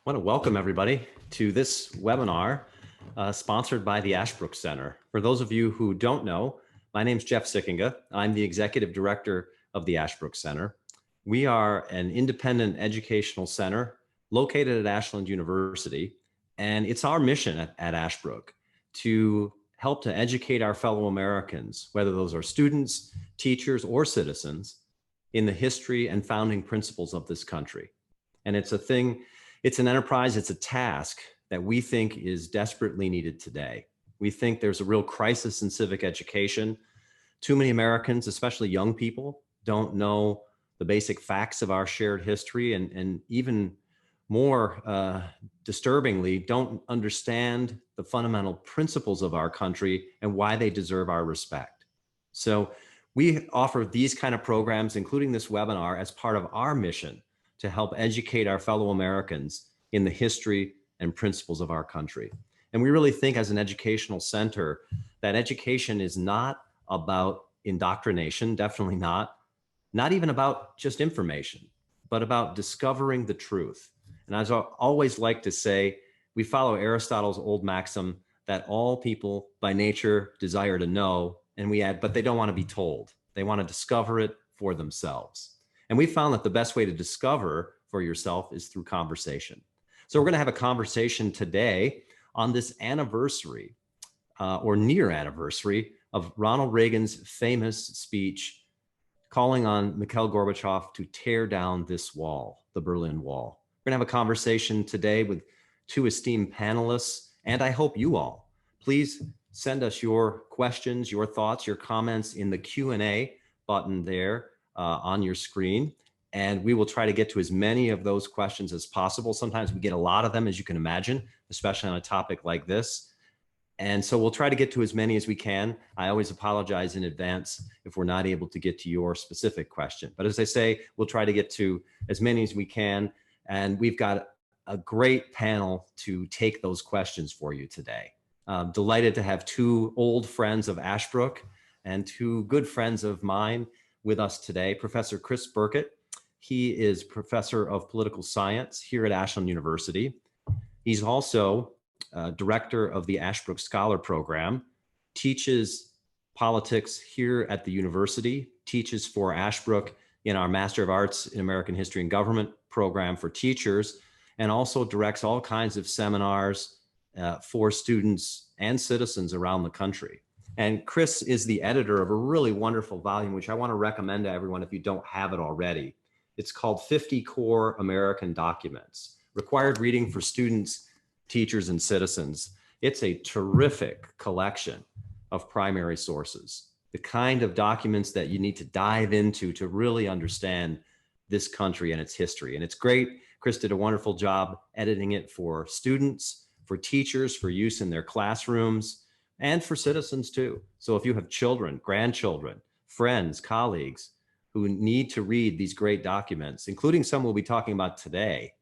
I want to welcome everybody to this webinar sponsored by the Ashbrook Center. For those of you who don't know, my name's Jeff Sickinga. I'm the Executive Director of the Ashbrook Center. We are an independent educational center located at Ashland University, and it's our mission at Ashbrook to help to educate our fellow Americans, whether those are students, teachers, or citizens, in the history and founding principles of this country. And it's an enterprise, it's a task that we think is desperately needed today. We think there's a real crisis in civic education. Too many Americans, especially young people, don't know the basic facts of our shared history, and even more disturbingly, don't understand the fundamental principles of our country and why they deserve our respect. So we offer these kind of programs, including this webinar, as part of our mission to help educate our fellow Americans in the history and principles of our country. And we really think as an educational center that education is not about indoctrination, definitely not even about just information, but about discovering the truth. And as I always like to say, we follow Aristotle's old maxim that all people by nature desire to know, and we add, but they don't want to be told. They want to discover it for themselves. And we found that the best way to discover for yourself is through conversation. So we're going to have a conversation today on this anniversary or near anniversary of Ronald Reagan's famous speech calling on Mikhail Gorbachev to tear down this wall, the Berlin Wall. We're going to have a conversation today with two esteemed panelists, and I hope you all, please send us your questions, your thoughts, your comments in the Q&A button there on your screen, and we will try to get to as many of those questions as possible. Sometimes we get a lot of them, as you can imagine, especially on a topic like this. And so we'll try to get to as many as we can. I always apologize in advance if we're not able to get to your specific question. But as I say, we'll try to get to as many as we can. And we've got a great panel to take those questions for you today. Delighted to have two old friends of Ashbrook and two good friends of mine with us today. Professor Chris Burkett. He is professor of political science here at Ashland University. He's also director of the Ashbrook Scholar Program, teaches politics here at the university, teaches for Ashbrook in our Master of Arts in American History and Government program for teachers, and also directs all kinds of seminars for students and citizens around the country. And Chris is the editor of a really wonderful volume, which I want to recommend to everyone if you don't have it already. It's called 50 Core American Documents, required reading for students, teachers, and citizens. It's a terrific collection of primary sources, the kind of documents that you need to dive into to really understand this country and its history. And it's great. Chris did a wonderful job editing it for students, for teachers, for use in their classrooms, and for citizens too. So if you have children, grandchildren, friends, colleagues who need to read these great documents, including some we'll be talking about today,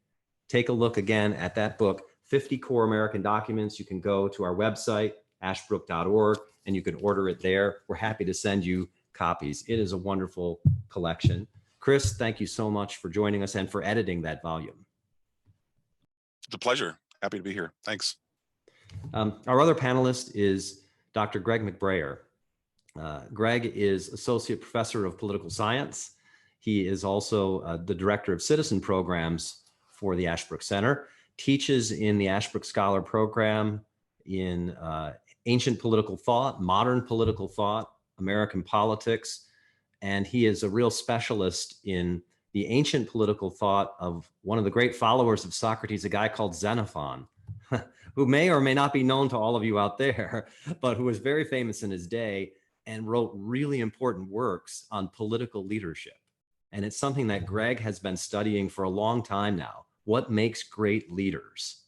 take a look again at that book, 50 Core American Documents. You can go to our website, ashbrook.org, and you can order it there. We're happy to send you copies. It is a wonderful collection. Chris, thank you so much for joining us and for editing that volume. It's a pleasure. Happy to be here. Thanks. Our other panelist is Dr. Greg McBrayer. Greg is Associate Professor of Political Science. He is also the Director of Citizen Programs for the Ashbrook Center, teaches in the Ashbrook Scholar Program in ancient political thought, modern political thought, American politics, and he is a real specialist in the ancient political thought of one of the great followers of Socrates, a guy called Xenophon, who may or may not be known to all of you out there, but who was very famous in his day and wrote really important works on political leadership. And it's something that Greg has been studying for a long time now. What makes great leaders?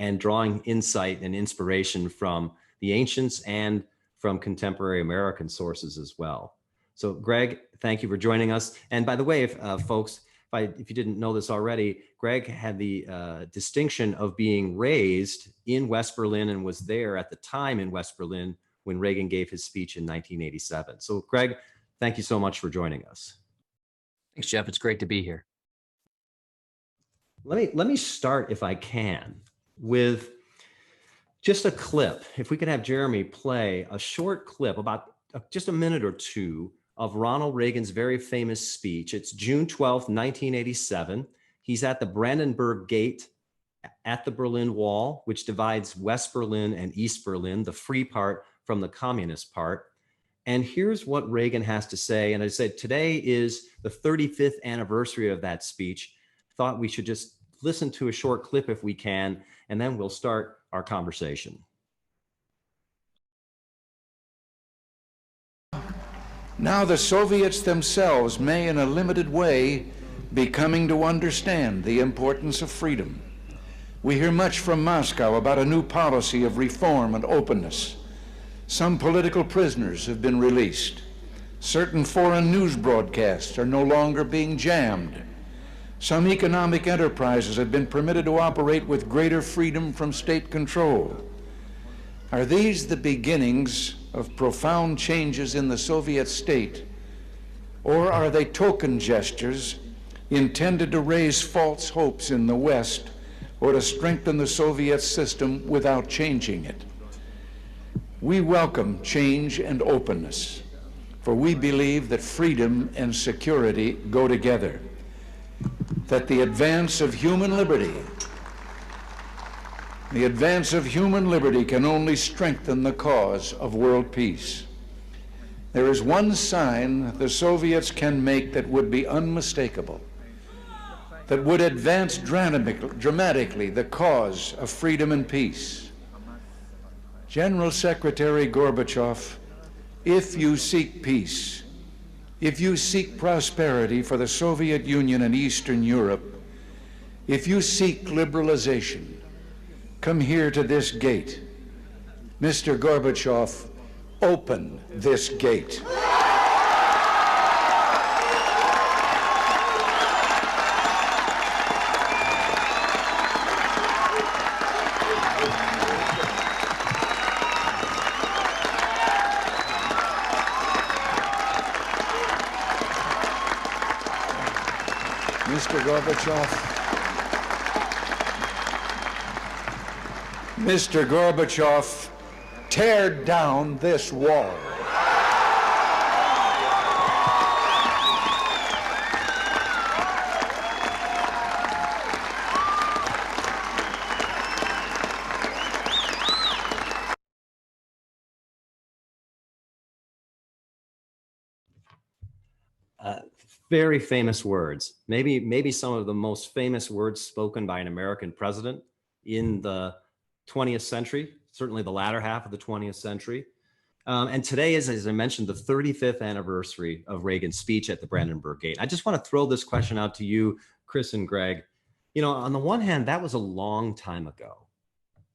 And drawing insight and inspiration from the ancients and from contemporary American sources as well. So Greg, thank you for joining us. And by the way, folks, if you didn't know this already, Greg had the distinction of being raised in West Berlin and was there at the time in West Berlin when Reagan gave his speech in 1987. So Greg, thank you so much for joining us. Thanks, Jeff. It's great to be here. Let me start, if I can, with just a clip. If we could have Jeremy play a short clip, about just a minute or two, of Ronald Reagan's very famous speech. It's June 12th, 1987. He's at the Brandenburg Gate at the Berlin Wall, which divides West Berlin and East Berlin, the free part from the communist part. And here's what Reagan has to say. And I said, today is the 35th anniversary of that speech. Thought we should just listen to a short clip if we can, and then we'll start our conversation. Now the Soviets themselves may, in a limited way, be coming to understand the importance of freedom. We hear much from Moscow about a new policy of reform and openness. Some political prisoners have been released. Certain foreign news broadcasts are no longer being jammed. Some economic enterprises have been permitted to operate with greater freedom from state control. Are these the beginnings of profound changes in the Soviet state, or are they token gestures intended to raise false hopes in the West or to strengthen the Soviet system without changing it? We welcome change and openness, for we believe that freedom and security go together, that the advance of human liberty can only strengthen the cause of world peace. There is one sign the Soviets can make that would be unmistakable, that would advance dramatically the cause of freedom and peace. General Secretary Gorbechev, if you seek peace, if you seek prosperity for the Soviet Union and Eastern Europe, if you seek liberalization, come here to this gate. Mr. Gorbachev, open this gate. Mr. Gorbachev, tear down this wall. Very famous words, maybe some of the most famous words spoken by an American president in the 20th century, certainly the latter half of the 20th century. And today is, as I mentioned, the 35th anniversary of Reagan's speech at the Brandenburg Gate. I just want to throw this question out to you, Chris and Greg. You know, on the one hand, that was a long time ago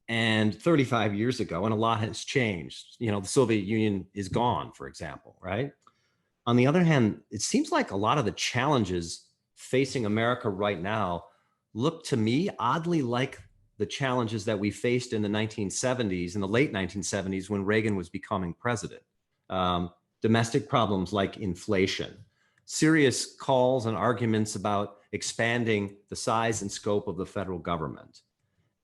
and 35 years ago, and a lot has changed. You know, the Soviet Union is gone, for example, right? On the other hand, it seems like a lot of the challenges facing America right now look to me oddly like the challenges that we faced in the 1970s, in the late 1970s, when Reagan was becoming president. Domestic problems like inflation, serious calls and arguments about expanding the size and scope of the federal government,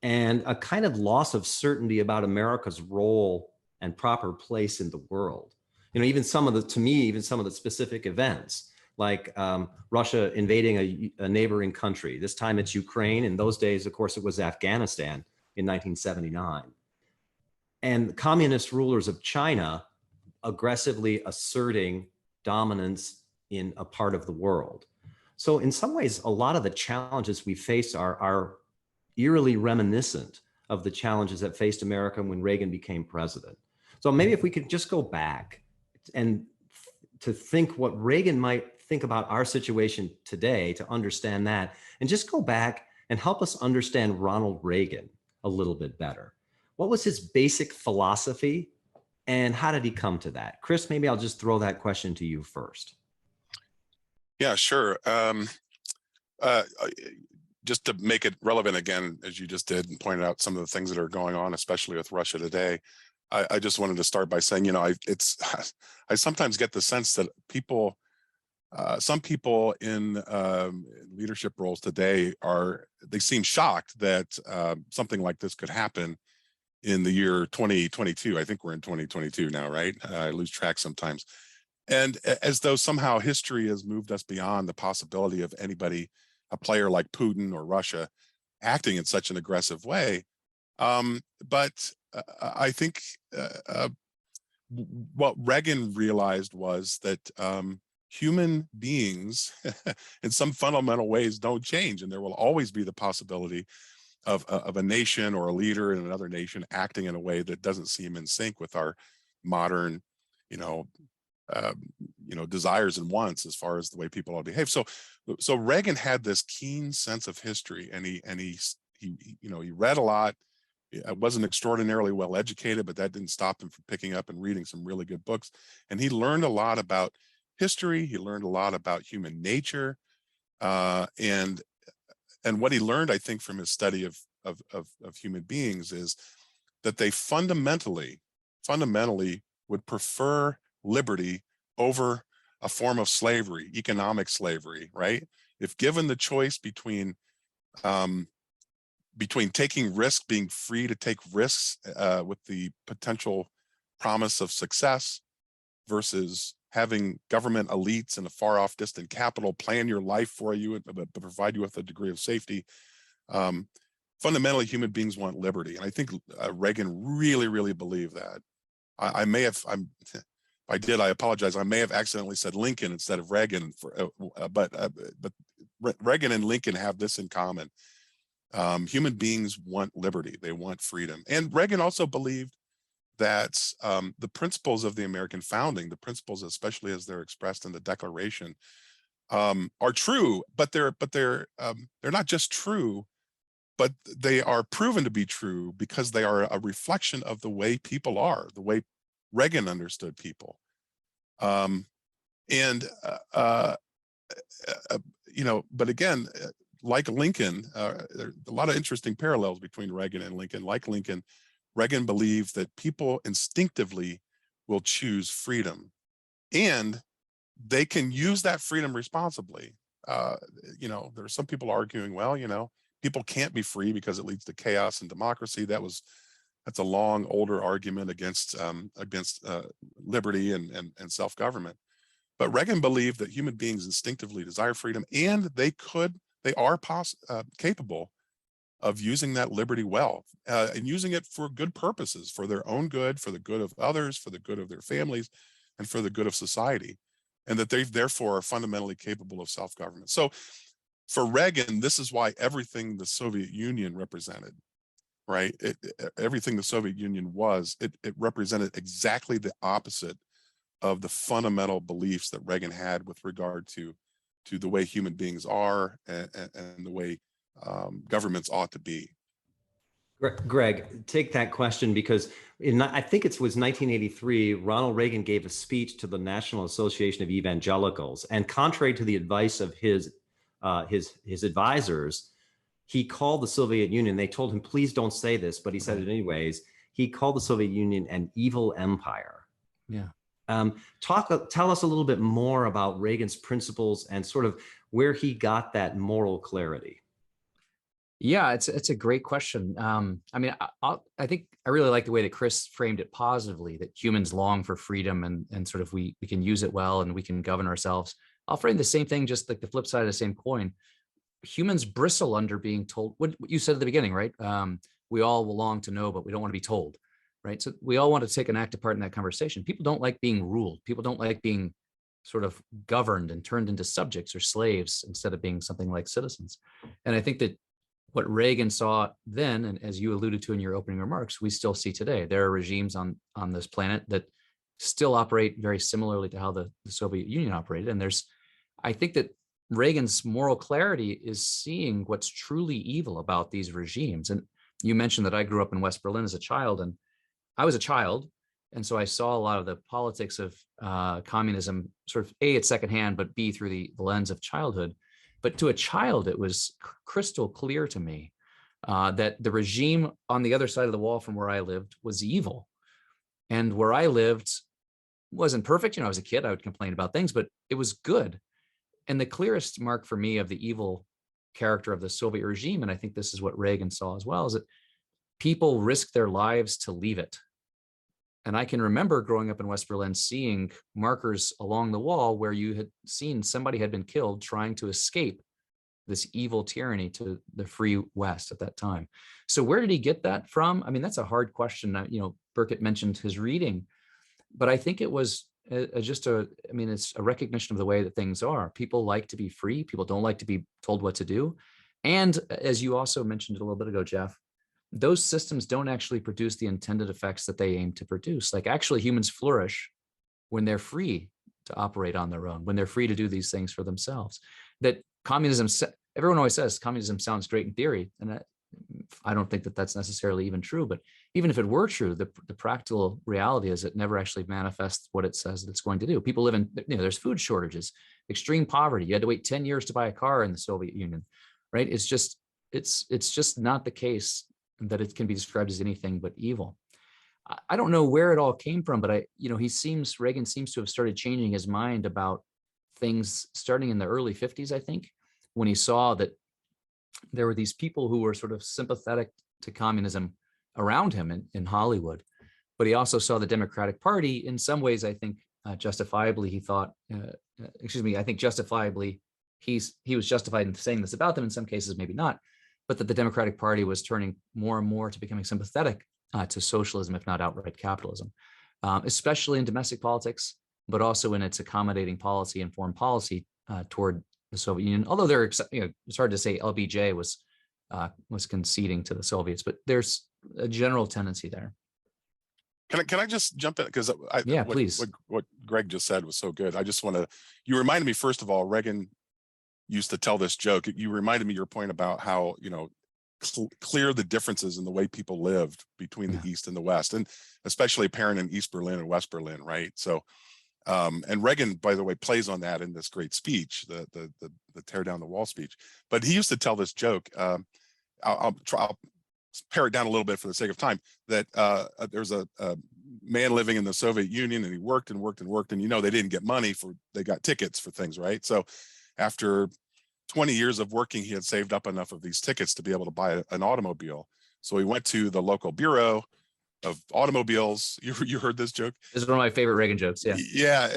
and a kind of loss of certainty about America's role and proper place in the world. You know, even some of the specific events, like Russia invading a neighboring country. This time it's Ukraine. In those days, of course, it was Afghanistan in 1979. And communist rulers of China aggressively asserting dominance in a part of the world. So in some ways, a lot of the challenges we face are eerily reminiscent of the challenges that faced America when Reagan became president. So maybe if we could just go back and to think what Reagan might think about our situation today, to understand that, and just go back and help us understand Ronald Reagan a little bit better. What was his basic philosophy and how did he come to that? Chris, maybe I'll just throw that question to you first. Yeah, sure. Just to make it relevant again, as you just did, and pointed out some of the things that are going on, especially with Russia today, I just wanted to start by saying, you know, I sometimes get the sense that people some people in leadership roles today they seem shocked that something like this could happen in the year 2022. I think we're in 2022 now, right? I lose track sometimes. And as though somehow history has moved us beyond the possibility of anybody, a player like Putin or Russia, acting in such an aggressive way. But I think what Reagan realized was that human beings in some fundamental ways don't change, and there will always be the possibility of a nation or a leader in another nation acting in a way that doesn't seem in sync with our modern, desires and wants as far as the way people ought to behave. So Reagan had this keen sense of history, and he read a lot. I wasn't extraordinarily well educated, but that didn't stop him from picking up and reading some really good books. And he learned a lot about history. He learned a lot about human nature, and what he learned, I think, from his study of human beings is that they fundamentally would prefer liberty over a form of slavery, economic slavery, right? If given the choice between taking risk, being free to take risks with the potential promise of success, versus having government elites in a far off distant capital plan your life for you, but provide you with a degree of safety. Fundamentally, human beings want liberty. And I think Reagan really believed that. I may have, if I did, I apologize. I may have accidentally said Lincoln instead of Reagan, but Reagan and Lincoln have this in common. Human beings want liberty. They want freedom. And Reagan also believed that the principles of the American founding, the principles, especially as they're expressed in the Declaration, are true, but they're not just true, but they are proven to be true because they are a reflection of the way people are, the way Reagan understood people. But again, like Lincoln, there are a lot of interesting parallels between Reagan and Lincoln. Like Lincoln, Reagan believed that people instinctively will choose freedom, and they can use that freedom responsibly. There are some people arguing, well, people can't be free because it leads to chaos and democracy. That's a long, older argument against liberty and self-government. But Reagan believed that human beings instinctively desire freedom, and they are capable of using that liberty well, and using it for good purposes, for their own good, for the good of others, for the good of their families, and for the good of society, and that they therefore are fundamentally capable of self-government. So for Reagan, this is why everything the Soviet Union represented, right? Everything the Soviet Union was, it represented exactly the opposite of the fundamental beliefs that Reagan had with regard to the way human beings are and the way governments ought to be. Greg, take that question, because I think it was 1983, Ronald Reagan gave a speech to the National Association of Evangelicals, and contrary to the advice of his advisors, he called the Soviet Union. They told him, please don't say this, but he said it anyways. He called the Soviet Union an evil empire. Yeah. Tell us a little bit more about Reagan's principles and sort of where he got that moral clarity. Yeah, it's a great question. I think I really like the way that Chris framed it positively, that humans long for freedom and sort of we can use it well and we can govern ourselves. I'll frame the same thing, just like the flip side of the same coin. Humans bristle under being told what you said at the beginning, right? We all long to know, but we don't want to be told, right? So we all want to take an active part in that conversation. People don't like being ruled. People don't like being sort of governed and turned into subjects or slaves instead of being something like citizens. And I think that what Reagan saw then, and as you alluded to in your opening remarks, we still see today. There are regimes on this planet that still operate very similarly to how the Soviet Union operated. And I think that Reagan's moral clarity is seeing what's truly evil about these regimes. And you mentioned that I grew up in West Berlin as a child, and I was a child. And so I saw a lot of the politics of communism, sort of A, at secondhand, but B, through the lens of childhood. But to a child, it was crystal clear to me that the regime on the other side of the wall from where I lived was evil. And where I lived wasn't perfect. I was a kid, I would complain about things, but it was good. And the clearest mark for me of the evil character of the Soviet regime, and I think this is what Reagan saw as well, is that people risk their lives to leave it. And I can remember growing up in West Berlin, seeing markers along the wall where you had seen somebody had been killed trying to escape this evil tyranny to the free West at that time. So where did he get that from? I mean, that's a hard question. Burkett mentioned his reading, but I think it was it's a recognition of the way that things are. People like to be free. People don't like to be told what to do. And as you also mentioned a little bit ago, Jeff, those systems don't actually produce the intended effects that they aim to produce. Like, actually, humans flourish when they're free to operate on their own, when they're free to do these things for themselves. That communism, everyone always says communism sounds great in theory, and I don't think that that's necessarily even true. But even if it were true, the practical reality is it never actually manifests what it says that it's going to do. People live in, there's food shortages, extreme poverty. You had to wait 10 years to buy a car in the Soviet Union, right? It's just not the case that it can be described as anything but evil. I don't know where it all came from, but Reagan seems to have started changing his mind about things starting in the early 50s, I think, when he saw that there were these people who were sort of sympathetic to communism around him in Hollywood. But he also saw the Democratic Party in some ways, I think, justifiably, he thought, I think justifiably, he was justified in saying this about them, in some cases, maybe not, but that the Democratic Party was turning more and more to becoming sympathetic to socialism, if not outright capitalism, especially in domestic politics, but also in its accommodating policy and foreign policy toward the Soviet Union. Although it's hard to say LBJ was conceding to the Soviets, but there's a general tendency there. Can I just jump in, because please. What Greg just said was so good. I just want to. You reminded me, first of all, Reagan used to tell this joke. You reminded me your point about how clear the differences in the way people lived between the East and the West, and especially apparent in East Berlin and West Berlin, right? So, and Reagan, by the way, plays on that in this great speech, the tear down the wall speech. But he used to tell this joke. I'll pare it down a little bit for the sake of time. That there's a man living in the Soviet Union, and he worked and worked and worked, and they didn't get money they got tickets for things, right? So after 20 years of working, he had saved up enough of these tickets to be able to buy an automobile. So he went to the local bureau of automobiles. You heard this joke? This is one of my favorite Reagan jokes. Yeah. Yeah,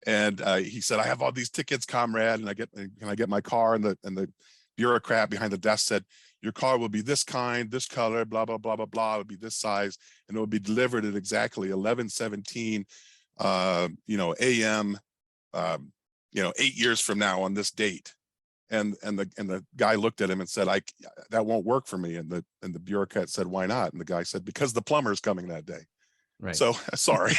and he said, "I have all these tickets, comrade, and can I get my car?" And the bureaucrat behind the desk said, "Your car will be this kind, this color, blah blah blah blah blah. It will be this size, and it will be delivered at exactly 11:17, a.m. 8 years from now on this date." And the guy looked at him and said, "That won't work for me." And the bureaucrat said, "Why not?" And the guy said, "Because the plumber's coming that day." Right. So sorry.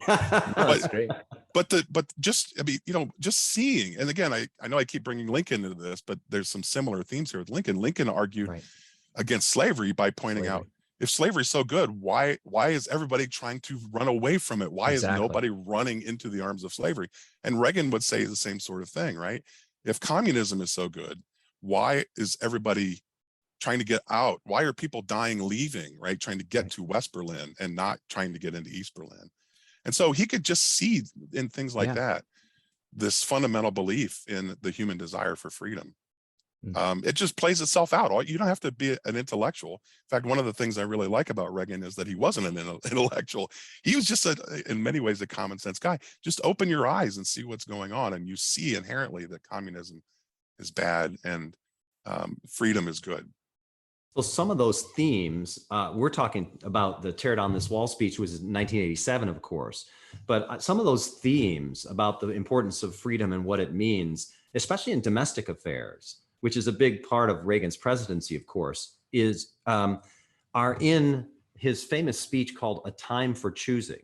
That's great. But just seeing, and again, I know I keep bringing Lincoln into this, but there's some similar themes here with Lincoln. Lincoln argued against slavery by pointing out, if slavery is so good, why is everybody trying to run away from it? Why is nobody running into the arms of slavery? And Reagan would say the same sort of thing, right? If communism is so good, why is everybody trying to get out? Why are people dying, leaving, right? Trying to get to West Berlin and not trying to get into East Berlin. And so he could just see in things like that, this fundamental belief in the human desire for freedom. It just plays itself out. You don't have to be an intellectual. In fact, one of the things I really like about Reagan is that he wasn't an intellectual. He was just in many ways a common sense guy. Just open your eyes and see what's going on, and you see inherently that communism is bad and freedom is good. So some of those themes, we're talking about the tear down this wall speech was in 1987, of course, but some of those themes about the importance of freedom and what it means, especially in domestic affairs, which is a big part of Reagan's presidency, of course, are in his famous speech called A Time for Choosing,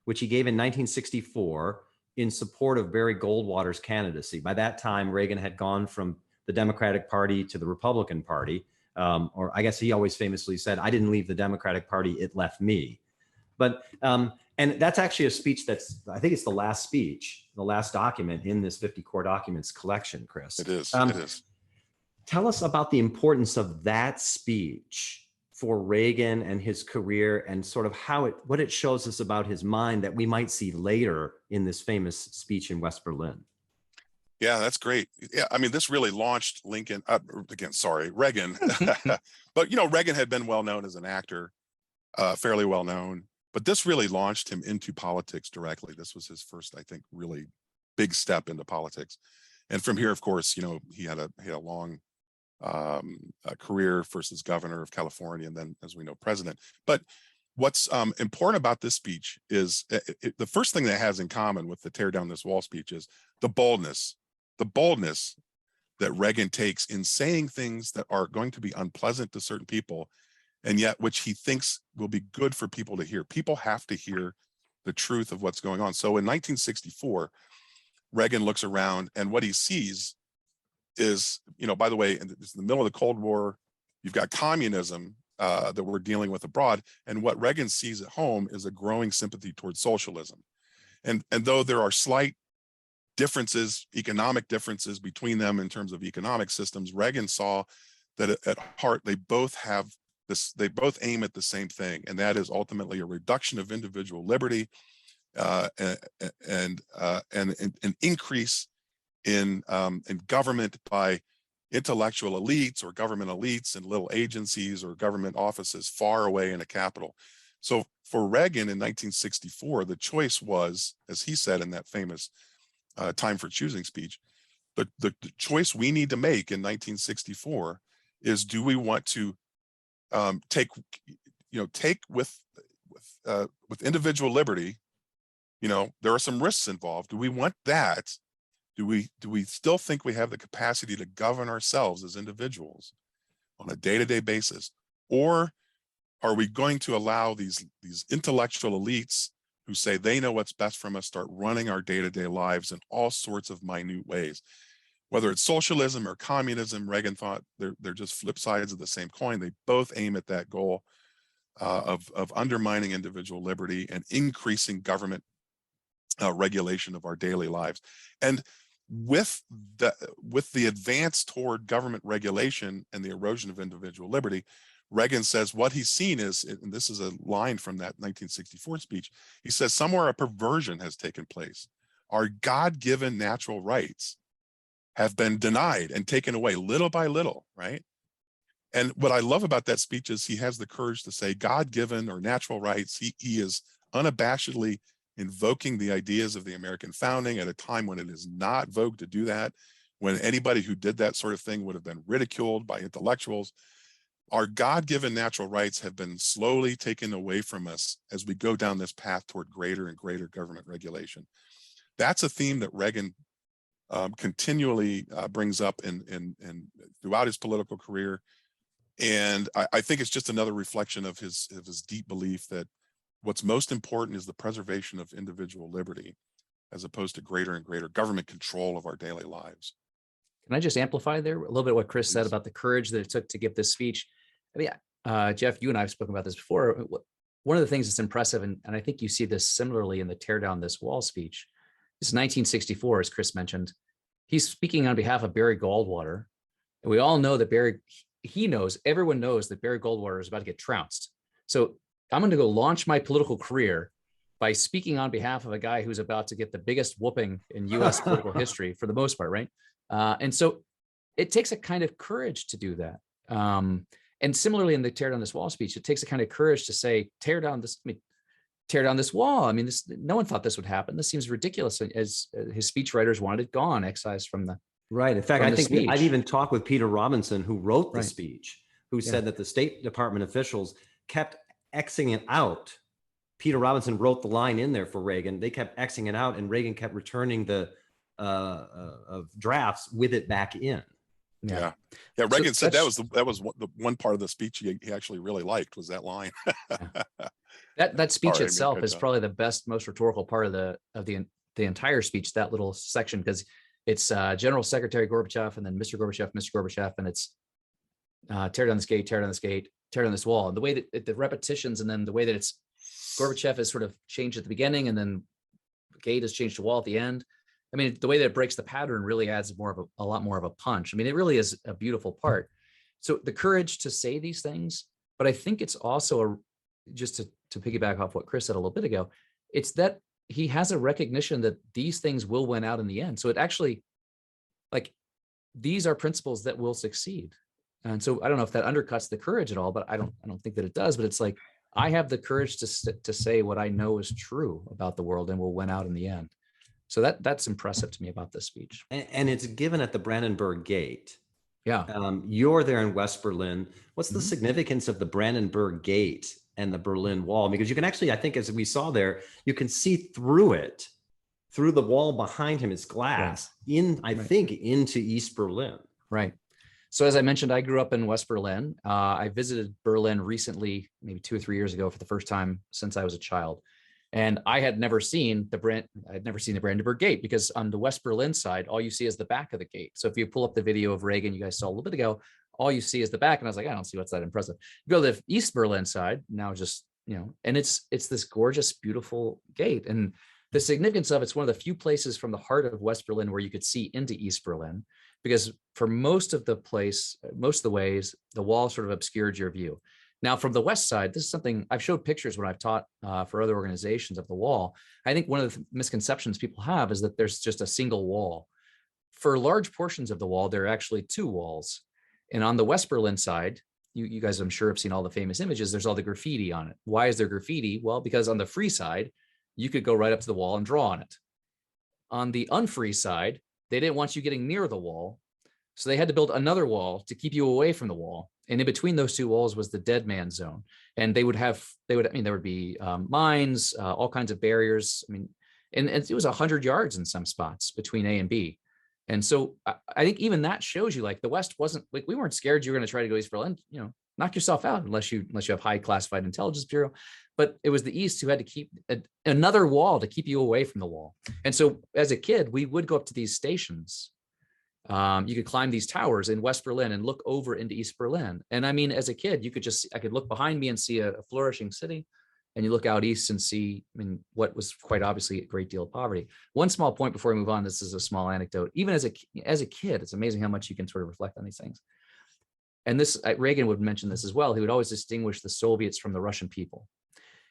which he gave in 1964 in support of Barry Goldwater's candidacy. By that time, Reagan had gone from the Democratic Party to the Republican Party. Or I guess he always famously said, "I didn't leave the Democratic Party, it left me." But, and that's actually a speech I think it's the last speech, the last document in this 50 core documents collection, Chris. It is, it is. Tell us about the importance of that speech for Reagan and his career, and sort of what it shows us about his mind that we might see later in this famous speech in West Berlin. Yeah, that's great. Yeah, I mean, this really launched Lincoln again. Sorry, Reagan, but Reagan had been well known as an actor, fairly well known, but this really launched him into politics directly. This was his first, I think, really big step into politics. And from here, of course, he had a long career, first as governor of California, and then, as we know, president. But what's important about this speech is the first thing that has in common with the tear down this wall speech is the boldness that Reagan takes in saying things that are going to be unpleasant to certain people, and yet which he thinks will be good for people to hear. People have to hear the truth of what's going on. So in 1964, Reagan looks around, and what he sees is, by the way, it's in the middle of the Cold War. You've got communism that we're dealing with abroad, and what Reagan sees at home is a growing sympathy towards socialism. And though there are slight differences, economic differences between them in terms of economic systems, Reagan saw that at heart they both have this. They both aim at the same thing, and that is ultimately a reduction of individual liberty and an increase in government by intellectual elites or government elites and little agencies or government offices far away in a capital. So for Reagan in 1964, the choice was, as he said in that famous Time for Choosing speech, the choice we need to make in 1964 is, do we want to take with individual liberty? There are some risks involved. Do we want that? Do we still think we have the capacity to govern ourselves as individuals on a day-to-day basis, or are we going to allow these intellectual elites who say they know what's best from us start running our day-to-day lives in all sorts of minute ways? Whether it's socialism or communism, Reagan thought they're just flip sides of the same coin. They both aim at that goal of undermining individual liberty and increasing government regulation of our daily lives. And with the advance toward government regulation and the erosion of individual liberty, Reagan says what he's seen is, and this is a line from that 1964 speech, he says somewhere a perversion has taken place. Our God-given natural rights have been denied and taken away little by little, right? And what I love about that speech is he has the courage to say God-given or natural rights. He is unabashedly invoking the ideas of the American founding at a time when it is not vogue to do that, when anybody who did that sort of thing would have been ridiculed by intellectuals. Our God-given natural rights have been slowly taken away from us as we go down this path toward greater and greater government regulation. That's a theme that Reagan continually brings up in throughout his political career. And I think it's just another reflection of his deep belief that what's most important is the preservation of individual liberty, as opposed to greater and greater government control of our daily lives. Can I just amplify there a little bit what Chris said about the courage that it took to give this speech? I mean, Jeff, you and I have spoken about this before. One of the things that's impressive, and I think you see this similarly in the Tear Down This Wall speech, this is 1964, as Chris mentioned. He's speaking on behalf of Barry Goldwater. And we all know that everyone knows that Barry Goldwater is about to get trounced. So I'm going to go launch my political career by speaking on behalf of a guy who's about to get the biggest whooping in U.S. political history for the most part, right? And so it takes a kind of courage to do that. And similarly in the Tear Down This Wall speech, it takes a kind of courage to say, tear down this wall. I mean, no one thought this would happen. This seems ridiculous, as his speechwriters wanted it gone, excised from the right. In fact, I think speech. I've even talked with Peter Robinson, who wrote the speech, who said that the State Department officials kept Xing it out. Peter Robinson wrote the line in there for Reagan. They kept Xing it out, and Reagan kept returning the drafts with it back in. Yeah. Reagan said that was the one part of the speech he actually really liked, was that line. That speech itself is probably the best, most rhetorical part of the entire speech. That little section, because it's General Secretary Gorbechev, and then Mr. Gorbechev, and it's tear down this gate, tear down this gate, tear down this wall. And the way that the repetitions, and then the way that it's Gorbechev is sort of changed at the beginning, and then gate is changed to wall at the end. I mean, the way that it breaks the pattern really adds a lot more of a punch. I mean, it really is a beautiful part. So the courage to say these things, but I think it's also just to piggyback off what Chris said a little bit ago, it's that he has a recognition that these things will win out in the end. So it actually, like these are principles that will succeed. And so I don't know if that undercuts the courage at all, but I don't think that it does. But it's like, I have the courage to say what I know is true about the world and will win out in the end. So that's impressive to me about this speech. And it's given at the Brandenburg Gate. Yeah. You're there in West Berlin. What's the Mhm. significance of the Brandenburg Gate and the Berlin Wall? Because you can actually, I think, as we saw there, you can see through it, through the wall behind him, it's glass, I think, into East Berlin. Right. So as I mentioned, I grew up in West Berlin. I visited Berlin recently, maybe 2 or 3 years ago, for the first time since I was a child. And I had never seen the Brandenburg Gate, because on the West Berlin side, all you see is the back of the gate. So if you pull up the video of Reagan, you guys saw a little bit ago, all you see is the back. And I was like, I don't see what's that impressive. You go to the East Berlin side, now just, and it's this gorgeous, beautiful gate. And the significance of it's one of the few places from the heart of West Berlin where you could see into East Berlin, because for most of the ways, the wall sort of obscured your view. Now, from the west side, this is something I've showed pictures when I've taught for other organizations of the wall. I think one of the misconceptions people have is that there's just a single wall. For large portions of the wall, there are actually 2 walls. And on the West Berlin side, you guys, I'm sure, have seen all the famous images. There's all the graffiti on it. Why is there graffiti? Well, because on the free side, you could go right up to the wall and draw on it. On the unfree side, they didn't want you getting near the wall. So they had to build another wall to keep you away from the wall. And in between those 2 walls was the dead man zone. And there would be mines, all kinds of barriers. I mean, and it was 100 yards in some spots between A and B. And so I think even that shows you, like, the West wasn't like, we weren't scared you were going to try to go East Berlin, knock yourself out unless you have high classified intelligence bureau. But it was the East who had to keep another wall to keep you away from the wall. And so as a kid, we would go up to these stations. You could climb these towers in West Berlin and look over into East Berlin. And I mean, as a kid, I could look behind me and see a flourishing city, and you look out east and see, what was quite obviously a great deal of poverty. One small point before we move on, this is a small anecdote. Even as a kid, it's amazing how much you can sort of reflect on these things. And this, Reagan would mention this as well. He would always distinguish the Soviets from the Russian people.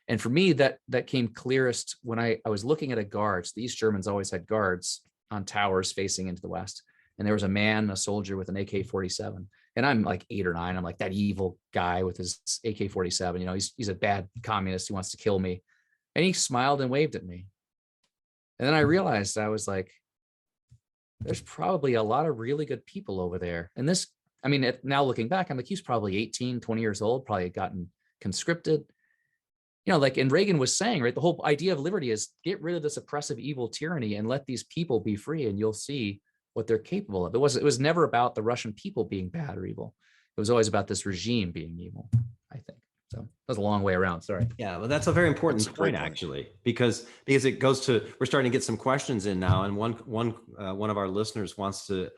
And for me, that came clearest when I was looking at a guard. So the East Germans always had guards on towers facing into the West. And there was a soldier with an AK-47. And I'm like 8 or 9. I'm like, that evil guy with his AK-47. He's a bad communist who wants to kill me. And he smiled and waved at me. And then I realized, I was like, there's probably a lot of really good people over there. And this, now looking back, I'm like, he's probably 18, 20 years old, probably had gotten conscripted. And Reagan was saying, right, the whole idea of liberty is get rid of this oppressive, evil tyranny and let these people be free, and you'll see what they're capable of. It was never about the Russian people being bad or evil. It was always about this regime being evil, I think. So that was a long way around. Sorry. Yeah, well, that's a very important point, actually, because it goes to, we're starting to get some questions in now, and one of our listeners wants to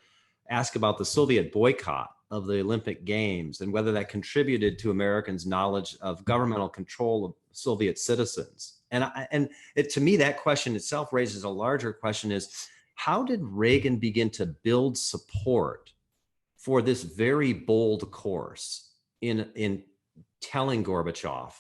ask about the Soviet boycott of the Olympic Games and whether that contributed to Americans' knowledge of governmental control of Soviet citizens. And to me, that question itself raises a larger question: is how did Reagan begin to build support for this very bold course in telling Gorbachev,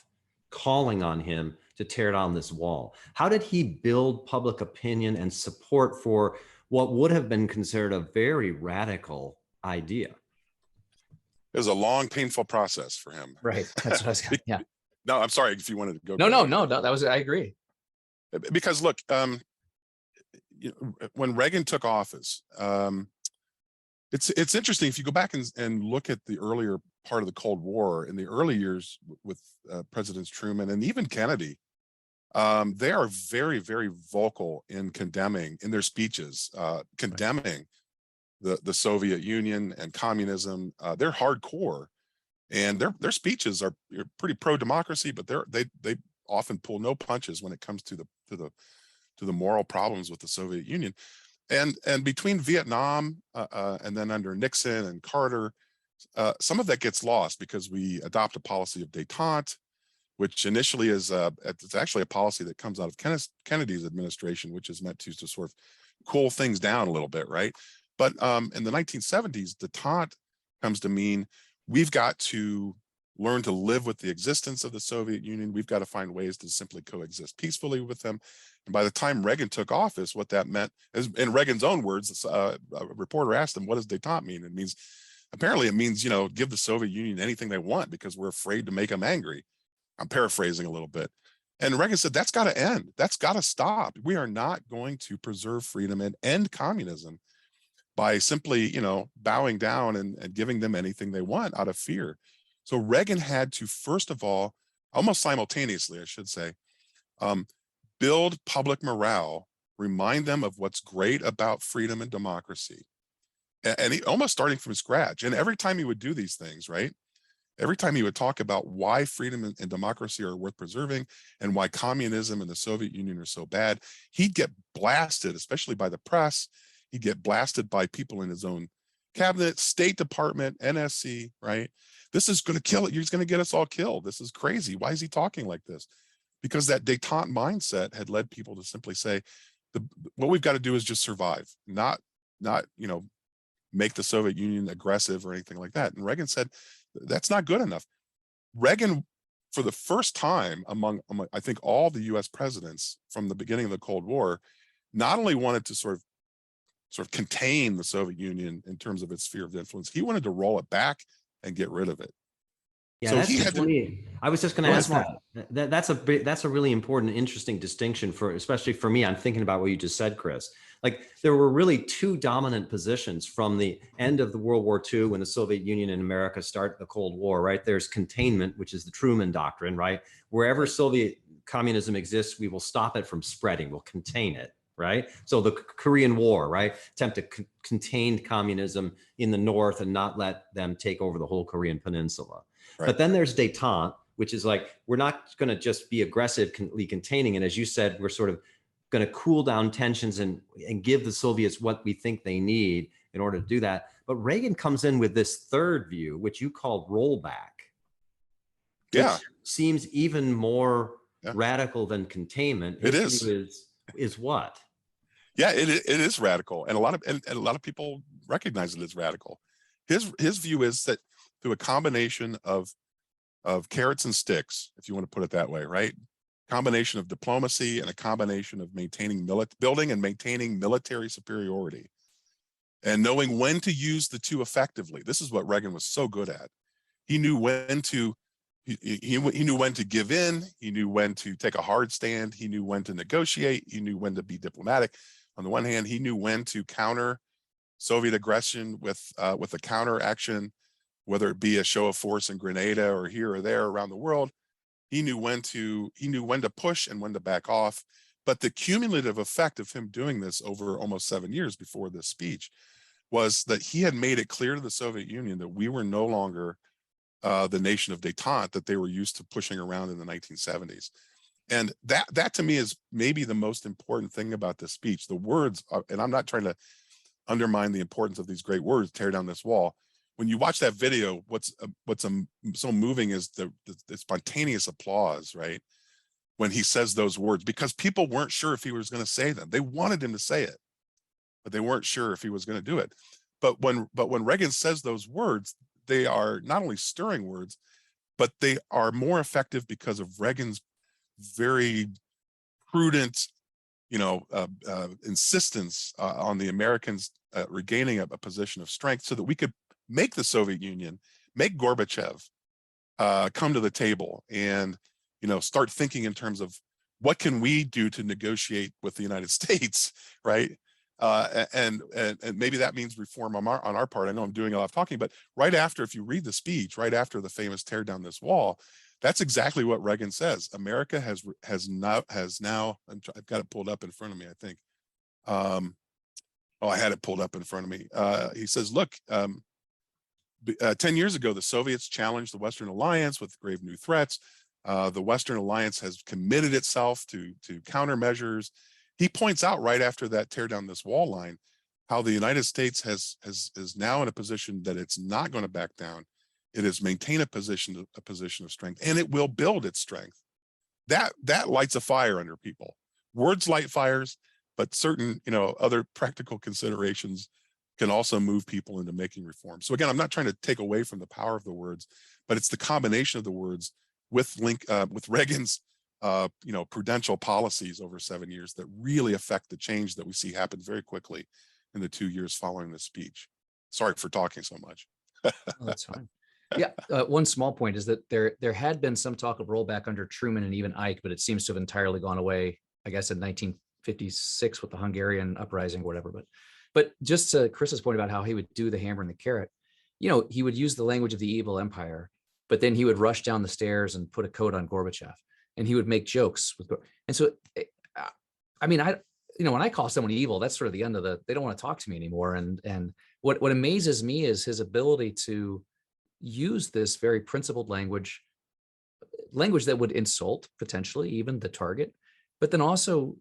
calling on him to tear down this wall? How did he build public opinion and support for what would have been considered a very radical idea? It was a long, painful process for him. Right. That's what I was going to, yeah. No, I'm sorry if you wanted to go. No, that was, I agree. Because look, when Reagan took office, it's interesting if you go back and look at the earlier part of the Cold War in the early years with Presidents Truman and even Kennedy. They are very, very vocal in condemning, in their speeches, condemning the Soviet Union and communism. They're hardcore, and their speeches are pretty pro-democracy, but they often pull no punches when it comes to the moral problems with the Soviet Union. And between Vietnam and then under Nixon and Carter, some of that gets lost because we adopt a policy of détente, which initially is it's actually a policy that comes out of Kennedy's administration, which is meant to sort of cool things down a little bit, right? But in the 1970s, détente comes to mean we've got to learn to live with the existence of the Soviet Union. We've got to find ways to simply coexist peacefully with them. And by the time Reagan took office, what that meant is, in Reagan's own words, a reporter asked him, what does détente mean? It means, apparently it means, you know, give the Soviet Union anything they want because we're afraid to make them angry. I'm paraphrasing a little bit. And Reagan said, that's got to end. That's got to stop. We are not going to preserve freedom and end communism by simply, you know, bowing down and giving them anything they want out of fear. So Reagan had to, first of all, almost simultaneously, I should say, build public morale, remind them of what's great about freedom and democracy. And he almost starting from scratch. And every time he would do these things, right? Every time he would talk about why freedom and democracy are worth preserving and why communism and the Soviet Union are so bad, he'd get blasted, especially by the press. He'd get blasted by people in his own cabinet, State Department, NSC, right? This is going to kill it. He's going to get us all killed. This is crazy. Why is he talking like this? Because that détente mindset had led people to simply say, what we've got to do is just survive, not, you know, make the Soviet Union aggressive or anything like that. And Reagan said, that's not good enough. Reagan, for the first time among I think all the US presidents from the beginning of the Cold War, not only wanted to sort of contain the Soviet Union in terms of its sphere of influence, he wanted to roll it back and get rid of it. Yeah, so that's he had to, I was just going to ask that. That's a really important, interesting distinction for, especially for me. I'm thinking about what you just said, Chris. Like, there were really two dominant positions from the end of the World War II, when the Soviet Union and America start the Cold War, right? There's containment, which is the Truman Doctrine, right? Wherever Soviet communism exists, we will stop it from spreading, we'll contain it, right? So the Korean War, right? Attempt to contain communism in the North and not let them take over the whole Korean Peninsula. Right. But then there's détente, which is like, we're not going to just be aggressively containing. And as you said, we're sort of going to cool down tensions and give the Soviets what we think they need in order to do that. But Reagan comes in with this third view, which you called rollback. Yeah, which seems even more radical than containment. It is. Is what? Yeah, it is radical, and a lot of people recognize it as radical. His view is that through a combination of carrots and sticks, if you want to put it that way, right? Combination of diplomacy and a combination of building and maintaining military superiority, and knowing when to use the two effectively. This is what Reagan was so good at. He knew when to he knew when to give in. He knew when to take a hard stand. He knew when to negotiate. He knew when to be diplomatic. On the one hand, he knew when to counter Soviet aggression with a counter action, whether it be a show of force in Grenada or here or there around the world. He knew when to push and when to back off. But the cumulative effect of him doing this over almost 7 years before this speech was that he had made it clear to the Soviet Union that we were no longer the nation of détente that they were used to pushing around in the 1970s. And that to me is maybe the most important thing about this speech. The words are, and I'm not trying to undermine the importance of these great words, tear down this wall. When you watch that video, what's so moving is the spontaneous applause, right? When he says those words, because people weren't sure if he was going to say them. They wanted him to say it, but they weren't sure if he was going to do it. But when Reagan says those words, they are not only stirring words, but they are more effective because of Reagan's very prudent, insistence on the Americans regaining a position of strength, so that we could make the Soviet Union, make Gorbechev come to the table and, start thinking in terms of what can we do to negotiate with the United States, right? And maybe that means reform on our part. I know I'm doing a lot of talking, but right after, if you read the speech, right after the famous tear down this wall, that's exactly what Reagan says. America has now, I've got it pulled up in front of me, I think. I had it pulled up in front of me. He says, look, 10 years ago, the Soviets challenged the Western Alliance with grave new threats. The Western Alliance has committed itself to countermeasures. He points out right after that tear down this wall line, how the United States is now in a position that it's not going to back down. It has maintained a position of strength, and it will build its strength. That lights a fire under people. Words light fires, but certain other practical considerations can also move people into making reforms. So again, I'm not trying to take away from the power of the words, but it's the combination of the words with Reagan's prudential policies over 7 years that really affect the change that we see happen very quickly in the 2 years following the speech. Sorry for talking so much. Oh, that's fine. Yeah, one small point is that there had been some talk of rollback under Truman and even Ike, but it seems to have entirely gone away, I guess, in 1956 with the Hungarian uprising or whatever. But just to Chris's point about how he would do the hammer and the carrot, he would use the language of the evil empire, but then he would rush down the stairs and put a coat on Gorbachev, and he would make jokes with. And so, I mean, when I call someone evil, that's sort of the end of they don't want to talk to me anymore. And what amazes me is his ability to use this very principled language that would insult potentially even the target, but then also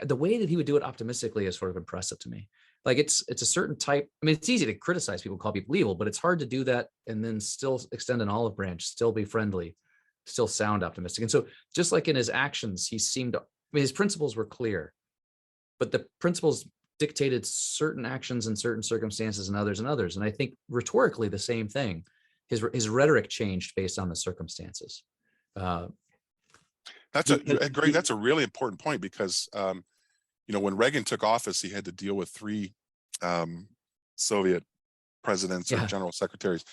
the way that he would do it optimistically is sort of impressive to me. Like it's a certain type. I mean, it's easy to criticize people, call people evil, but it's hard to do that and then still extend an olive branch, still be friendly, still sound optimistic. And so just like in his actions, his principles were clear, but the principles dictated certain actions in certain circumstances and others. And I think rhetorically the same thing. His rhetoric changed based on the circumstances. That's a really important point because when Reagan took office, he had to deal with 3 Soviet presidents or general secretaries,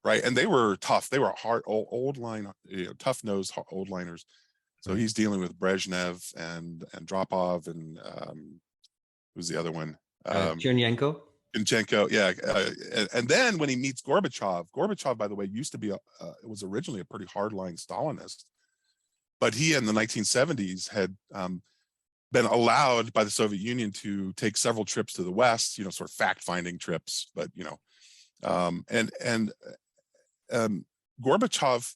right? And they were tough. They were hard, old line, tough-nosed old liners. So he's dealing with Brezhnev and Andropov and who's the other one? Chernenko. Yeah. And then when he meets Gorbachev, by the way, used to be was originally a pretty hardline Stalinist, but he in the 1970s had been allowed by the Soviet Union to take several trips to the West, sort of fact-finding trips, but Gorbachev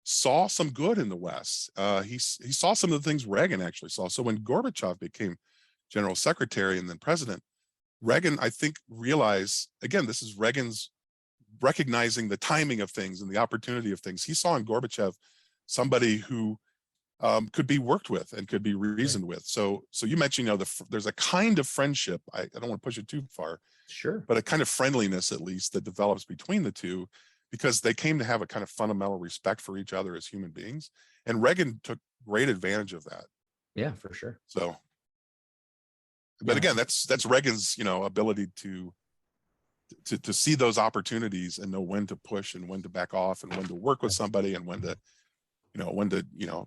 saw some good in the West. He saw some of the things Reagan actually saw. So when Gorbachev became general secretary and then president, Reagan, I think, realized, again, this is Reagan's recognizing the timing of things and the opportunity of things. He saw in Gorbachev somebody who could be worked with and could be reasoned with. So you mentioned, there's a kind of friendship. I don't want to push it too far, sure, but a kind of friendliness, at least, that develops between the two, because they came to have a kind of fundamental respect for each other as human beings. And Reagan took great advantage of that. Yeah, for sure. So, but again, that's Reagan's, ability to see those opportunities and know when to push and when to back off and when to work with somebody and when to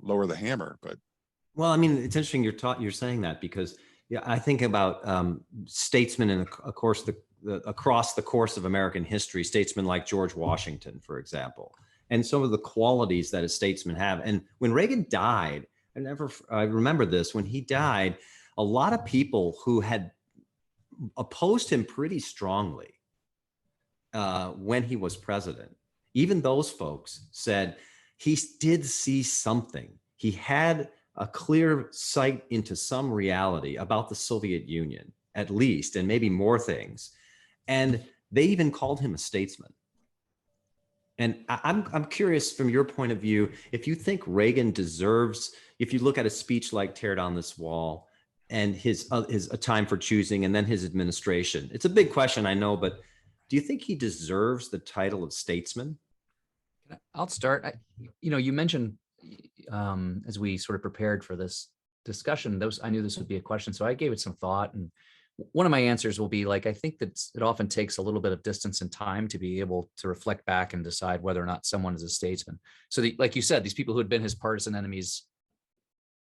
lower the hammer. But well, I mean, it's interesting you're saying that, because I think about statesmen and of course across the course of American history, statesmen like George Washington, for example, and some of the qualities that a statesman have. And when Reagan died, I remember this, when he died, a lot of people who had opposed him pretty strongly when he was president, even those folks said he did see something. He had a clear sight into some reality about the Soviet Union, at least, and maybe more things. And they even called him a statesman. And I'm curious, from your point of view, if you think Reagan deserves, if you look at a speech like "Tear Down This Wall" and his A Time for Choosing, and then his administration. It's a big question, I know, but do you think he deserves the title of statesman? I'll start. You mentioned as we sort of prepared for this discussion, I knew this would be a question, so I gave it some thought. And one of my answers will be, like, I think that it often takes a little bit of distance and time to be able to reflect back and decide whether or not someone is a statesman. So like you said, these people who had been his partisan enemies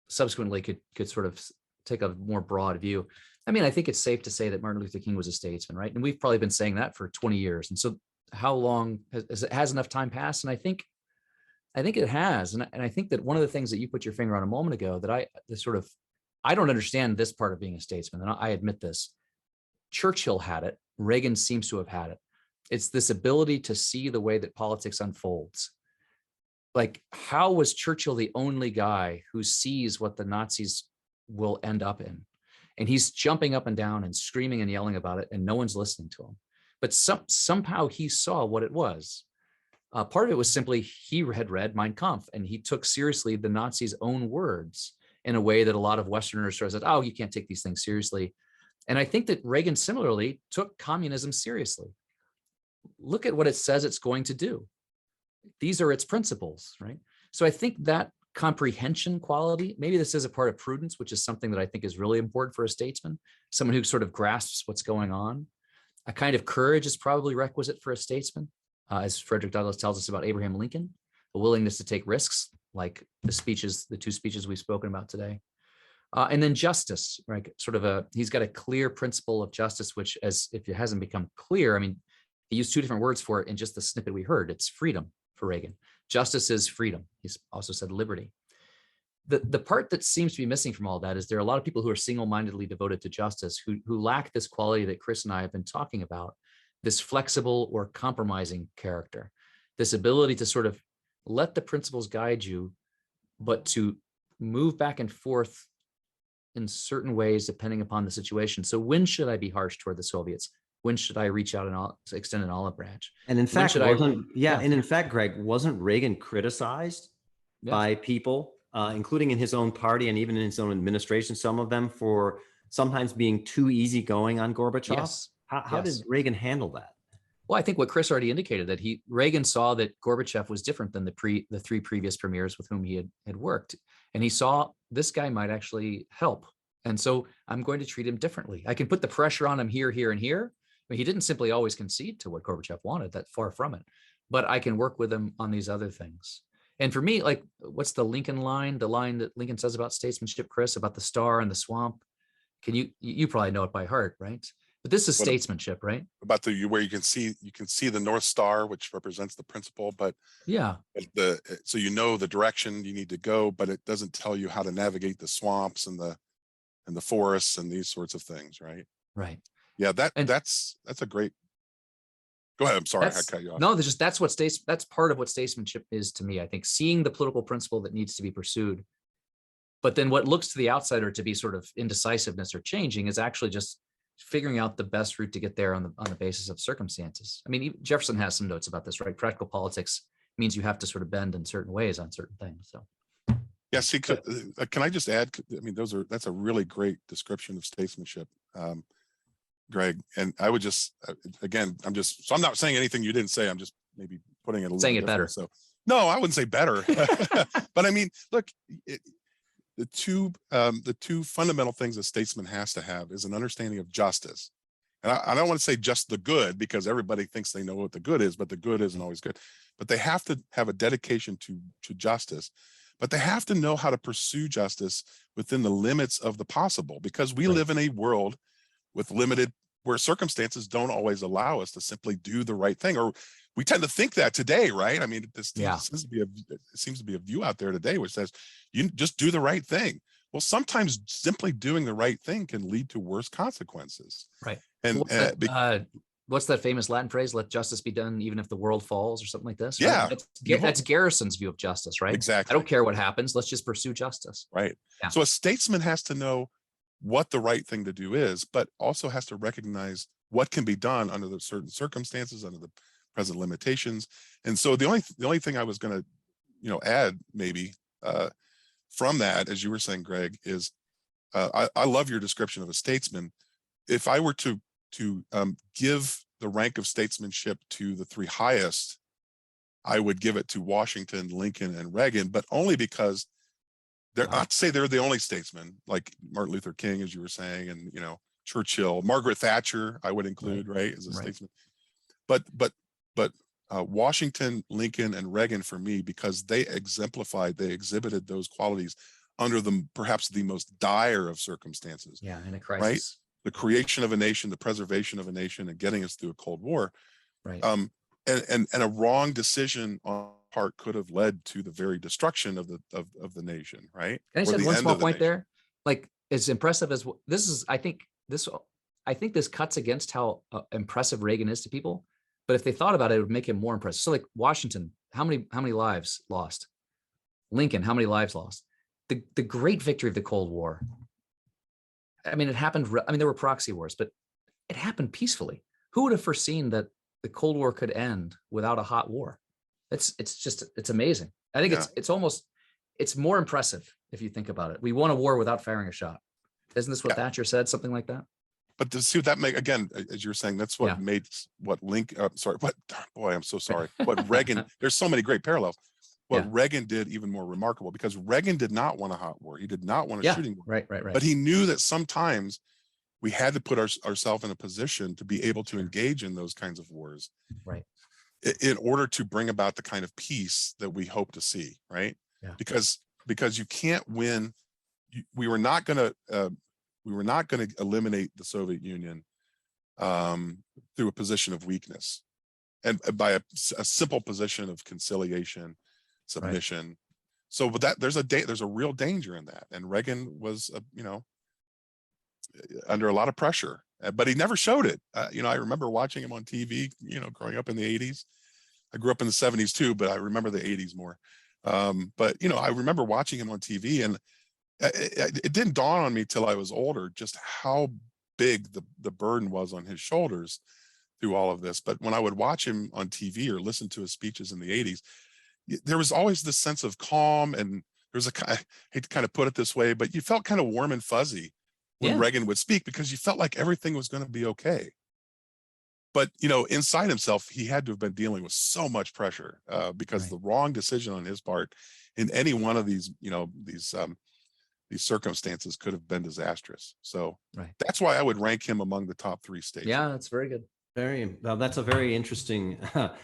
subsequently could sort of take a more broad view. I mean, I think it's safe to say that Martin Luther King was a statesman, right? And we've probably been saying that for 20 years. And so how long has enough time passed? And I think it has. And I think that one of the things that you put your finger on a moment ago that I don't understand this part of being a statesman, and I admit this. Churchill had it. Reagan seems to have had it. It's this ability to see the way that politics unfolds. Like, how was Churchill the only guy who sees what the Nazis will end up in? And he's jumping up and down and screaming and yelling about it, and no one's listening to him. But somehow he saw what it was. Part of it was simply he had read Mein Kampf, and he took seriously the Nazis' own words in a way that a lot of Westerners sort of said, oh, you can't take these things seriously. And I think that Reagan similarly took communism seriously. Look at what it says it's going to do. These are its principles, right? So I think that comprehension quality, maybe this is a part of prudence, which is something that I think is really important for a statesman, someone who sort of grasps what's going on. A kind of courage is probably requisite for a statesman, as Frederick Douglass tells us about Abraham Lincoln, a willingness to take risks, like the two speeches we've spoken about today. And then justice, right? He's got a clear principle of justice, which, as if it hasn't become clear, I mean, he used two different words for it in just the snippet we heard. It's freedom for Reagan. Justice is freedom. He's also said liberty. The part that seems to be missing from all that is there are a lot of people who are single-mindedly devoted to justice who lack this quality that Chris and I have been talking about, this flexible or compromising character, this ability to sort of let the principles guide you, but to move back and forth in certain ways depending upon the situation. So when should I be harsh toward the Soviets? When should I reach out and extend an olive branch? And in fact, and in fact, Greg, wasn't Reagan criticized by people, including in his own party and even in his own administration, some of them for sometimes being too easygoing on Gorbachev? Yes. How did Reagan handle that? Well, I think what Chris already indicated, that Reagan saw that Gorbachev was different than the three previous premiers with whom he had worked. And he saw this guy might actually help. And so I'm going to treat him differently. I can put the pressure on him here, here, and here. I mean, he didn't simply always concede to what Gorbachev wanted, that far from it, but I can work with him on these other things. And for me, like, what's the Lincoln line, the line that Lincoln says about statesmanship, Chris, about the star and the swamp? You probably know it by heart, right? But this is statesmanship, right? About where you can see the North Star, which represents the principle, but so you know the direction you need to go, but it doesn't tell you how to navigate the swamps and the forests and these sorts of things, right? Right. Yeah, that's a great. Go ahead. I'm sorry, I cut you off. No, that's part of what statesmanship is to me. I think seeing the political principle that needs to be pursued, but then what looks to the outsider to be sort of indecisiveness or changing is actually just figuring out the best route to get there on the basis of circumstances. I mean, Jefferson has some notes about this, right? Practical politics means you have to sort of bend in certain ways on certain things. So. Yeah. See, can I just add? I mean, that's a really great description of statesmanship, Greg. And I would just, again, so I'm not saying anything you didn't say. I'm just maybe putting it a little saying it better. So no, I wouldn't say better, but I mean, look, the two fundamental things a statesman has to have is an understanding of justice. And I don't want to say just the good, because everybody thinks they know what the good is, but the good isn't always good. But they have to have a dedication to justice, but they have to know how to pursue justice within the limits of the possible, because we live in a world with where circumstances don't always allow us to simply do the right thing. Or we tend to think that today, right? I mean, it seems to be a view out there today which says you just do the right thing. Well, sometimes simply doing the right thing can lead to worse consequences. Right. And what's that famous Latin phrase? Let justice be done even if the world falls, or something like this. Yeah. Right? That's Garrison's view of justice, right? Exactly. I don't care what happens. Let's just pursue justice. Right. Yeah. So a statesman has to know what the right thing to do is, but also has to recognize what can be done under the certain circumstances, under the present limitations. And so the only thing I was going to, add maybe from that, as you were saying, Greg, is I love your description of a statesman. If I were to give the rank of statesmanship to the three highest, I would give it to Washington, Lincoln, and Reagan, but only because they're not to say they're the only statesmen, like Martin Luther King, as you were saying, and Churchill, Margaret Thatcher, I would include, right, as a statesman. But Washington, Lincoln, and Reagan for me, because they exhibited those qualities under perhaps the most dire of circumstances. Yeah, in a crisis. Right? The creation of a nation, the preservation of a nation, and getting us through a Cold War. Right. And a wrong decision on part could have led to the very destruction of the nation, right? Can I say one small point there? Like, as impressive as this is, I think this cuts against how impressive Reagan is to people. But if they thought about it, it would make him more impressive. So, like Washington, how many lives lost? Lincoln, how many lives lost? The great victory of the Cold War. I mean, it happened. I mean, there were proxy wars, but it happened peacefully. Who would have foreseen that the Cold War could end without a hot war? It's amazing. I think it's more impressive if you think about it. We won a war without firing a shot. Isn't this what Thatcher said? Something like that. But to see what that make, again, as you're saying, that's what made what Lincoln. Boy, I'm so sorry. What Reagan? There's so many great parallels. what Yeah. Reagan did even more remarkable, because Reagan did not want a hot war. He did not want a Yeah. shooting war. Right. But he knew that sometimes we had to put ourselves in a position to be able to engage in those kinds of wars, Right. in order to bring about the kind of peace that we hope to see, right? Yeah. Because you can't win. We were not going to eliminate the Soviet Union through a position of weakness, and by a simple position of conciliation, submission. Right. So, but that there's a real danger in that, and Reagan was, under a lot of pressure, but he never showed it. I remember watching him on TV, growing up in the 80s. I grew up in the 70s too, but I remember the 80s more. But I remember watching him on TV, and it didn't dawn on me till I was older just how big the burden was on his shoulders through all of this. But when I would watch him on TV or listen to his speeches in the 80s, there was always this sense of calm, and there was I hate to kind of put it this way, but you felt kind of warm and fuzzy when Reagan would speak, because you felt like everything was going to be okay. But inside himself, he had to have been dealing with so much pressure, because the wrong decision on his part in any one of these circumstances could have been disastrous. So that's why I would rank him among the top 3 statesmen. Yeah, that's very good. Well, that's a very interesting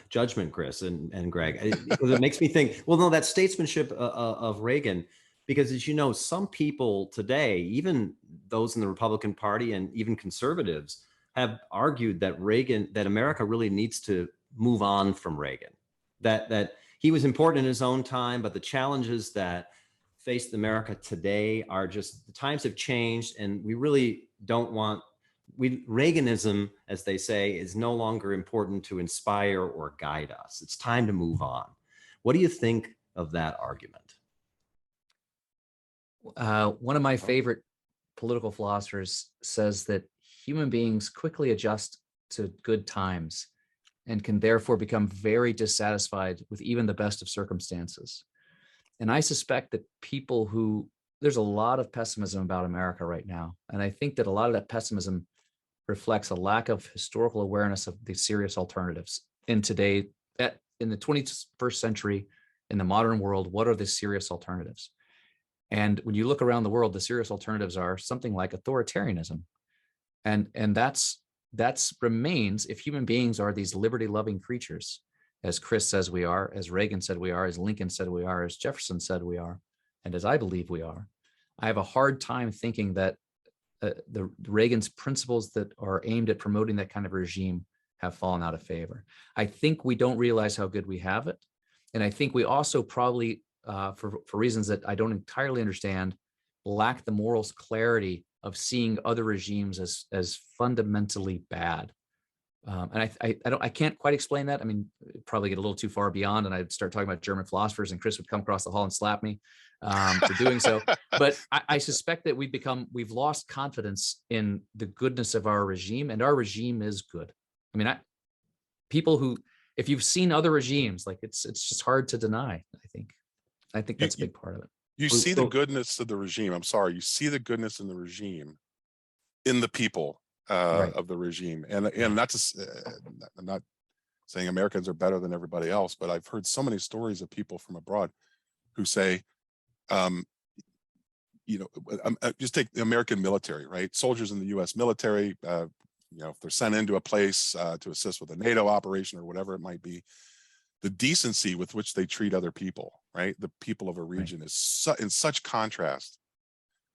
judgment, Chris and Greg, because it makes me think, well, no, that statesmanship of Reagan, because as you know, some people today, even those in the Republican Party and even conservatives, have argued that America really needs to move on from Reagan, that he was important in his own time, but the challenges that faced America today are just, the times have changed, and we really don't want, Reaganism, as they say, is no longer important to inspire or guide us. It's time to move on. What do you think of that argument? One of my favorite political philosophers says that human beings quickly adjust to good times and can therefore become very dissatisfied with even the best of circumstances. And I suspect that there's a lot of pessimism about America right now. And I think that a lot of that pessimism reflects a lack of historical awareness of the serious alternatives in the 21st century, in the modern world. What are the serious alternatives? And when you look around the world, the serious alternatives are something like authoritarianism. And that's remains, if human beings are these liberty-loving creatures, as Chris says we are, as Reagan said we are, as Lincoln said we are, as Jefferson said we are, and as I believe we are, I have a hard time thinking that the Reagan's principles that are aimed at promoting that kind of regime have fallen out of favor. I think we don't realize how good we have it. And I think we also probably, for reasons that I don't entirely understand, lack the moral clarity of seeing other regimes as fundamentally bad. And I can't quite explain that. I mean, probably get a little too far beyond, and I'd start talking about German philosophers, and Chris would come across the hall and slap me for doing so. But I suspect that we've lost confidence in the goodness of our regime, and our regime is good. I mean, people who, if you've seen other regimes, like it's just hard to deny. I think that's a big part of it. You see the goodness of the regime. I'm sorry, you see the goodness in the regime in the people of the regime, and not to, I'm not saying Americans are better than everybody else, but I've heard so many stories of people from abroad who say, just take the American military, right? Soldiers in the U.S. military, if they're sent into a place to assist with a NATO operation or whatever it might be, the decency with which they treat other people, right? The people of a region is in such contrast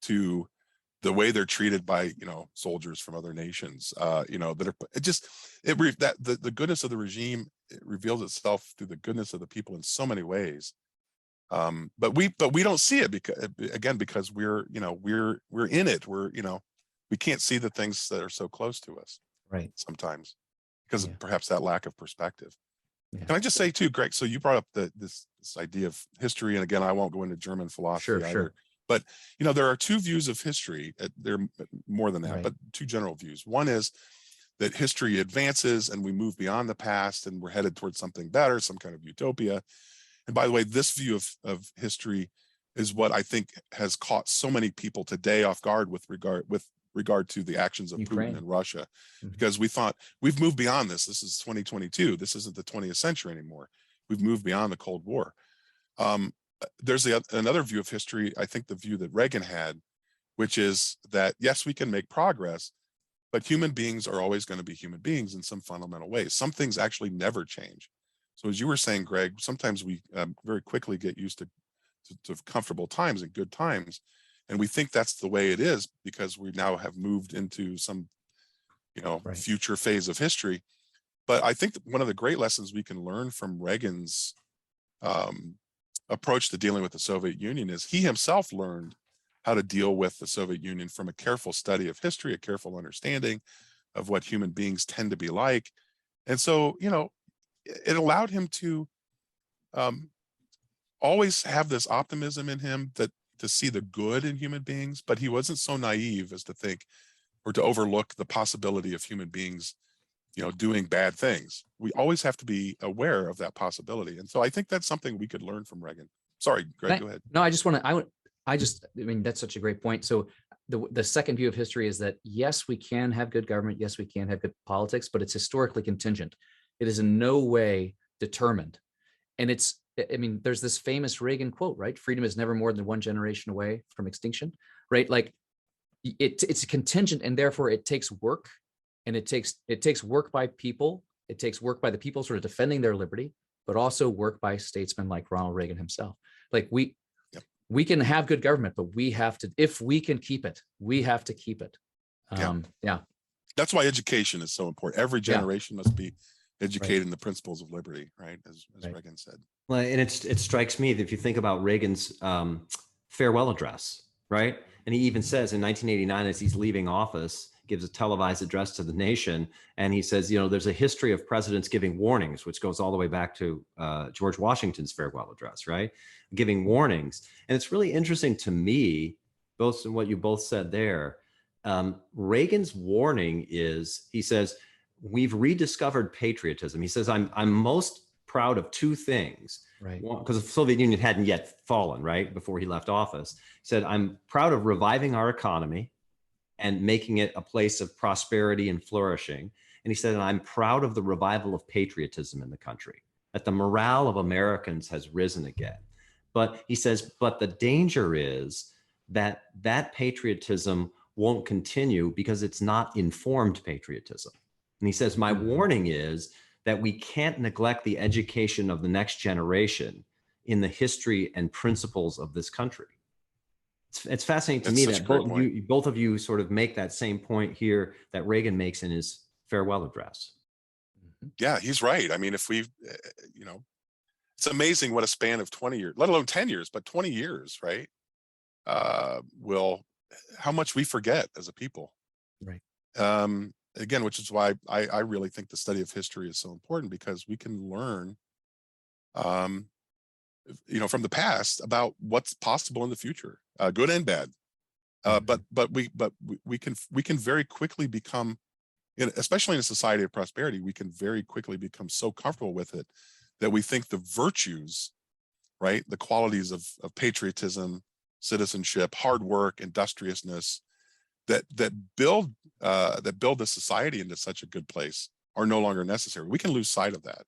to the way they're treated by, soldiers from other nations, that are the goodness of the regime, it reveals itself through the goodness of the people in so many ways. But we don't see it because we're in it. We can't see the things that are so close to us, right? Sometimes because of perhaps that lack of perspective. Yeah. Can I just say too, Greg, so you brought up this idea of history, and again, I won't go into German philosophy either. Sure. But there are two views of history. There are more than that, but two general views. One is that history advances and we move beyond the past and we're headed towards something better, some kind of utopia. And by the way, this view of history is what I think has caught so many people today off guard with regard to the actions of Ukraine. Putin and Russia, because we thought we've moved beyond this. This is 2022. This isn't the 20th century anymore. We've moved beyond the Cold War. There's another view of history, I think the view that Reagan had, which is that, yes, we can make progress, but human beings are always going to be human beings in some fundamental ways. Some things actually never change. So as you were saying, Greg, sometimes we very quickly get used to comfortable times and good times. And we think that's the way it is because we now have moved into some, Right. future phase of history. But I think that one of the great lessons we can learn from Reagan's approach to dealing with the Soviet Union is he himself learned how to deal with the Soviet Union from a careful study of history, a careful understanding of what human beings tend to be like. And so, it allowed him to always have this optimism in him to see the good in human beings, but he wasn't so naive as to think or to overlook the possibility of human beings, doing bad things. We always have to be aware of that possibility. And so I think that's something we could learn from Reagan. Sorry, Greg, go ahead. No, I mean, that's such a great point. So the second view of history is that, yes, we can have good government. Yes, we can have good politics, but it's historically contingent. It is in no way determined. And I mean, there's this famous Reagan quote, right? Freedom is never more than one generation away from extinction, right? Like it's contingent, and therefore it takes work, and it takes work by people. It takes work by the people sort of defending their liberty, but also work by statesmen like Ronald Reagan himself. Like we can have good government, but we have to, if we can keep it, we have to keep it. Yeah. That's why education is so important. Every generation must be educated in the principles of liberty, right? As Reagan said. Well, and it strikes me that if you think about Reagan's farewell address, right? And he even says in 1989, as he's leaving office, gives a televised address to the nation. And he says, there's a history of presidents giving warnings, which goes all the way back to George Washington's farewell address, right? Giving warnings. And it's really interesting to me, both in what you both said there, Reagan's warning is, he says, we've rediscovered patriotism. He says, I'm most proud of two things. Right. Because the Soviet Union hadn't yet fallen, right? Before he left office. He said, I'm proud of reviving our economy and making it a place of prosperity and flourishing. And he said, I'm proud of the revival of patriotism in the country, that the morale of Americans has risen again. But he says, but the danger is that that patriotism won't continue because it's not informed patriotism. And he says, my warning is that we can't neglect the education of the next generation in the history and principles of this country. It's fascinating to me that both of you sort of make that same point here that Reagan makes in his farewell address. Yeah, he's right. I mean, if we, it's amazing what a span of 20 years, let alone 10 years, but 20 years, right? How much we forget as a people. Right. Again, which is why I really think the study of history is so important, because we can learn, from the past about what's possible in the future, good and bad. But we can very quickly become, especially in a society of prosperity, we can very quickly become so comfortable with it that we think the virtues, right, the qualities of patriotism, citizenship, hard work, industriousness, that build the society into such a good place are no longer necessary. We can lose sight of that.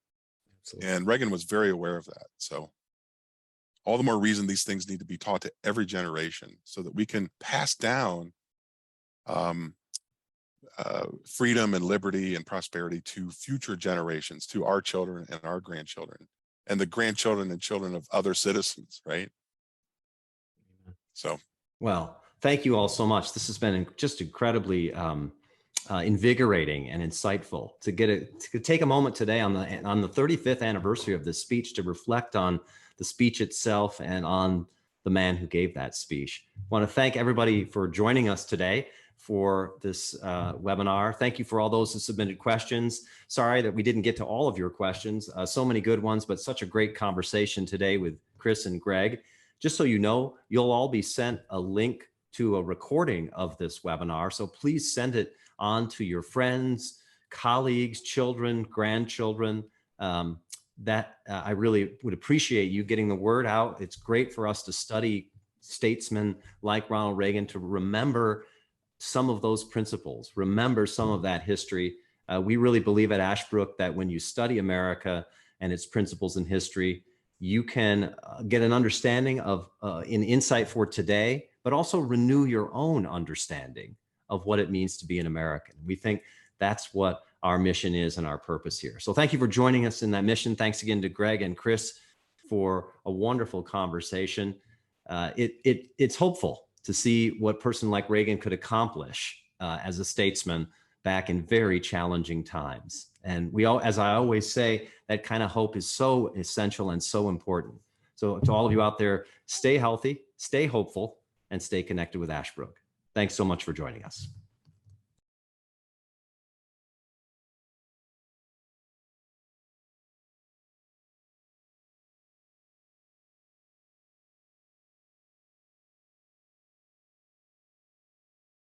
Absolutely. And Reagan was very aware of that. So all the more reason these things need to be taught to every generation so that we can pass down freedom and liberty and prosperity to future generations, to our children and our grandchildren and the grandchildren and children of other citizens, right? So, well, thank you all so much. This has been just incredibly invigorating and insightful to take a moment today on the 35th anniversary of this speech to reflect on the speech itself and on the man who gave that speech. I want to thank everybody for joining us today for this webinar. Thank you for all those who submitted questions. Sorry that we didn't get to all of your questions. So many good ones, but such a great conversation today with Chris and Greg. Just so you know, you'll all be sent a link to a recording of this webinar. So please send it on to your friends, colleagues, children, grandchildren. I really would appreciate you getting the word out. It's great for us to study statesmen like Ronald Reagan, to remember some of those principles, remember some of that history. We really believe at Ashbrook that when you study America and its principles and history, you can get an understanding of an insight for today, but also renew your own understanding of what it means to be an American. We think that's what our mission is and our purpose here. So thank you for joining us in that mission. Thanks again to Greg and Chris for a wonderful conversation. It's hopeful to see what a person like Reagan could accomplish as a statesman back in very challenging times. And as I always say, that kind of hope is so essential and so important. So to all of you out there, stay healthy, stay hopeful, and stay connected with Ashbrook. Thanks so much for joining us.